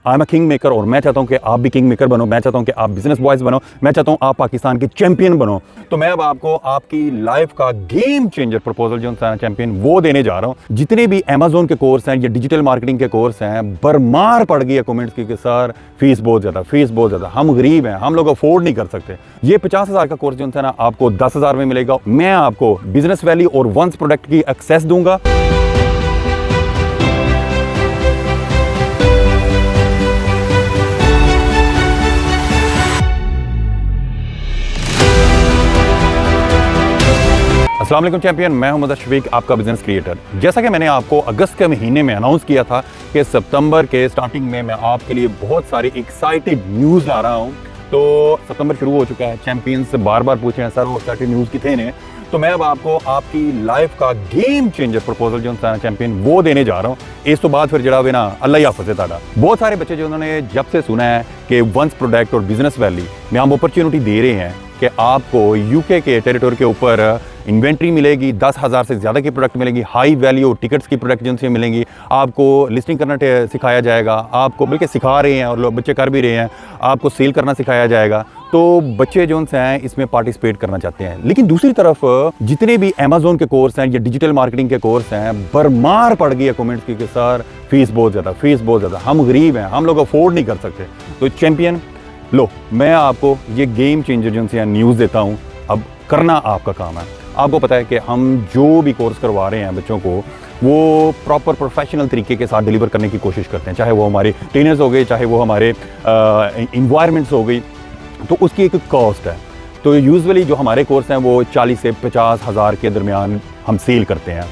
I am a king maker और मैं चाहता हूं कि आप भी किंग मेकर बनो, मैं चाहता हूं कि आप बिजनेस बॉयज बनो, मैं चाहता हूं आप पाकिस्तान के चैंपियन बनो। तो मैं अब आपको आपकी लाइफ का गेम चेंजर प्रपोजल जो है चैंपियन वो देने जा रहा हूं। जितने भी अमेजोन के कोर्स हैं या डिजिटल मार्केटिंग के कोर्स हैं, बरमार पड़ गई है कमेंट्स की कि सर फीस बहुत ज़्यादा, हम गरीब हैं, हम लोग अफोर्ड नहीं कर सकते। ये 50,000 का कोर्स जो है ना आपको 10,000 में मिलेगा। मैं आपको बिजनेस वैल्यू और वंस प्रोडक्ट की एक्सेस दूंगा। अस्सलाम वालेकुम चैंपियन, मैं हूं मुदस्सिर शफीक, आपका बिजनेस क्रिएटर। जैसा कि मैंने आपको अगस्त के महीने में अनाउंस किया था कि सितंबर के स्टार्टिंग में मैं आपके लिए बहुत सारी एक्साइटेड न्यूज़ ला रहा हूं। तो सितंबर शुरू हो चुका है, चैंपियंस से बार बार पूछे हैं सर वो एक्साइटेड न्यूज़ कितने ने। तो मैं अब आपको आपकी लाइफ का गेम चेंजर प्रपोजल जो है चैंपियन वो देने जा रहा हूँ। इस तो बाद फिर जड़ा वे ना अल्लाह ही हाफ़िज़ ताड़ा। बहुत सारे बच्चे जो उन्होंने जब से सुना है कि वंस प्रोडक्ट और बिजनेस वैल्यू में हम अपॉर्चुनिटी दे रहे हैं कि आपको यूके के टेरिटोरी के ऊपर इन्वेंट्री मिलेगी, 10,000 से ज़्यादा की प्रोडक्ट मिलेंगी, हाई वैल्यू टिकट्स की प्रोडक्ट जिनसे मिलेंगी, आपको लिस्टिंग करना सिखाया जाएगा, आपको बल्कि सिखा रहे हैं और लोग बच्चे कर भी रहे हैं, आपको सेल करना सिखाया जाएगा। तो बच्चे जो हैं इसमें पार्टिसिपेट करना चाहते हैं। लेकिन दूसरी तरफ जितने भी अमेजोन के कोर्स हैं या डिजिटल मार्केटिंग के कोर्स हैं, बरमार पड़ गई है कमेंट्स की कि सर फीस बहुत ज़्यादा, हम गरीब हैं, हम लोग अफोर्ड नहीं कर सकते। तो चैंपियन लो, मैं आपको ये गेम चेंजर जो है न्यूज़ देता हूँ। अब करना आपका काम है। आपको पता है कि हम जो भी कोर्स करवा रहे हैं बच्चों को वो प्रॉपर प्रोफेशनल तरीके के साथ डिलीवर करने की कोशिश करते हैं, चाहे वो हमारे ट्रेनर्स हो गए, चाहे वो हमारे इन्वायरमेंट्स हो गई। तो उसकी एक कॉस्ट है। तो यूजुअली जो हमारे कोर्स हैं वो 40 से 50,000 के दरमियान हम सेल करते हैं।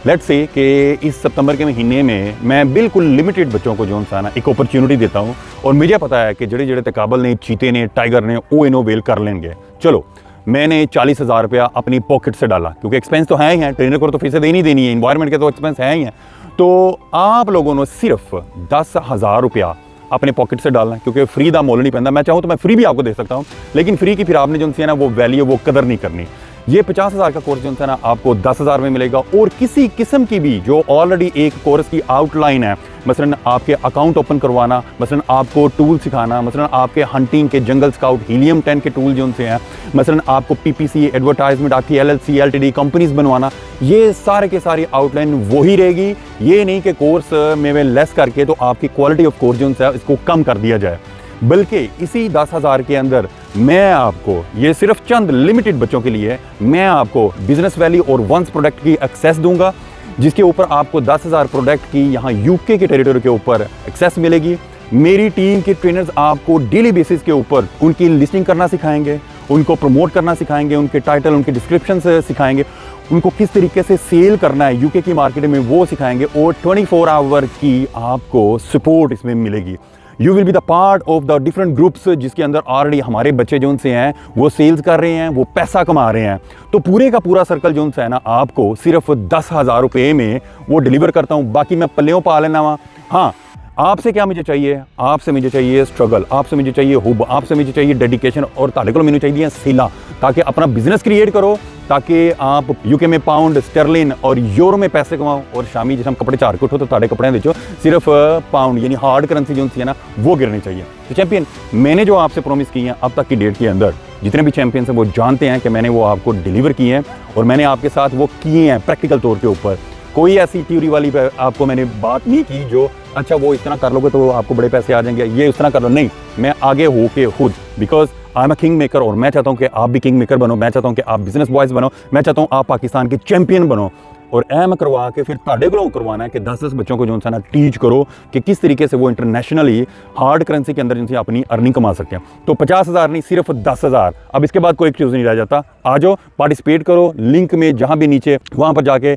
लेट्स से कि इस सितंबर के महीने में मैं बिल्कुल लिमिटेड बच्चों को जो है ना एक अपॉर्चुनिटी देता हूँ और मुझे पता है कि जड़े तकाबल ने, चीते ने, टाइगर ने वो इनो वेल कर लेंगे। चलो मैंने 40,000 रुपया अपनी पॉकेट से डाला, क्योंकि एक्सपेंस तो है ही हैं, ट्रेनर को तो फीसें देनी देनी है, इन्वायरमेंट के तो एक्सपेंस है ही हैं। तो आप लोगों ने सिर्फ 10,000 रुपया अपने पॉकेट से डालना है, क्योंकि फ्री का मोल नहीं पैदा। मैं चाहूँ तो मैं फ्री भी आपको दे सकता हूँ, लेकिन फ्री की फिर आपने जो है ना वो वैल्यू वो कदर नहीं करनी। ये 50,000 का कोर्स जो है ना आपको 10,000 में मिलेगा। और किसी किस्म की भी जो ऑलरेडी एक कोर्स की आउटलाइन है, मसलन आपके अकाउंट ओपन करवाना, मसलन आपको टूल सिखाना, मसलन आपके हंटिंग के जंगल स्काउट हीलियम 10 के टूल जो उनसे हैं, मसलन आपको पीपीसी एडवर्टाइजमेंट, आपकी एलएलसी एलटीडी कंपनीज बनवाना, ये सारे के सारी आउटलाइन वही रहेगी। ये नहीं कि कोर्स में लेस करके तो आपकी क्वालिटी ऑफ कोर्स जो है इसको कम कर दिया जाए, बल्कि इसी 10,000 के अंदर मैं आपको, ये सिर्फ चंद लिमिटेड बच्चों के लिए, मैं आपको बिजनेस वैल्यू और वंस प्रोडक्ट की एक्सेस दूंगा, जिसके ऊपर आपको 10,000 प्रोडक्ट की यहाँ यूके के टेरिटोरी के ऊपर एक्सेस मिलेगी। मेरी टीम के ट्रेनर्स आपको डेली बेसिस के ऊपर उनकी लिस्टिंग करना सिखाएंगे, उनको प्रमोट करना सिखाएंगे, उनके टाइटल, उनके डिस्क्रिप्शन से सिखाएंगे, उनको किस तरीके से सेल करना है यूके की मार्केट में वो सिखाएंगे। और 24 आवर की आपको सपोर्ट इसमें मिलेगी। You will be the part of the different groups, जिसके अंदर ऑलरेडी हमारे बच्चे जो उनसे हैं वो सेल्स कर रहे हैं, वो पैसा कमा रहे हैं। तो पूरे का पूरा सर्कल जो उनसे है ना आपको सिर्फ 10,000 रुपये में वो डिलीवर करता हूँ। बाकी मैं पल्लेों पा लेना वहाँ। हाँ, आपसे क्या मुझे चाहिए? आपसे मुझे चाहिए स्ट्रगल, आपसे मुझे चाहिए हुब, आपसे मुझे चाहिए डेडिकेशन, और ताड़े को मैंने चाहिए सीला, ताकि अपना बिजनेस क्रिएट करो, ताकि आप यूके में पाउंड, स्टर्लिन और यूरो में पैसे कमाओ। और शामी जैसे हम कपड़े चार के उठो तो ताड़े कपड़े देखो सिर्फ पाउंड यानी हार्ड करेंसी जो है ना वो गिरनी चाहिए। तो चैंपियन, मैंने जो आपसे प्रॉमिस की है अब तक की डेट के अंदर, जितने भी चैंपियंस हैं वो जानते हैं कि मैंने वो आपको डिलीवर किए हैं और मैंने आपके साथ वो किए हैं प्रैक्टिकल तौर के ऊपर। कोई ऐसी थ्योरी वाली आपको मैंने बात नहीं की जो अच्छा वो इतना कर लोगे तो आपको बड़े पैसे आ जाएंगे, ये इतना कर लो, नहीं। मैं आगे हो के खुद, because I am a king maker और मैं चाहता हूँ कि आप भी किंग मेकर बनो, मैं चाहता हूँ कि आप बिजनेस बॉयज बनो, मैं चाहता हूँ आप पाकिस्तान के चैंपियन बनो। और मैं करवा के फिर ताड़े को करवाना है कि 10-10 बच्चों को जो है ना टीच करो कि किस तरीके से वो इंटरनेशनली हार्ड करेंसी के अंदर जिनसे अपनी अर्निंग कमा सकते हैं। तो 50,000 नहीं, सिर्फ 10,000। अब इसके बाद कोई चीज़ नहीं रह जाता। आ जाओ, पार्टिसिपेट करो, लिंक में जहाँ भी नीचे वहाँ पर जाके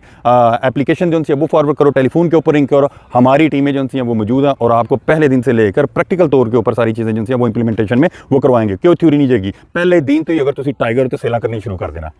एप्लीकेशन जो है वो फॉरवर्ड करो, टेलीफोन के ऊपर रिंग करो, हमारी टीमें जो हैं वो मौजूद हैं और आपको पहले दिन से लेकर प्रैक्टिकल तौर के ऊपर सारी चीज़ें जो हैं वो इंप्लीमेंटेशन में वो करवाएंगे। क्यों थ्योरी नहीं जाएगी, पहले दिन तो ही अगर तुम टाइगर तो सेला करनी शुरू कर देना।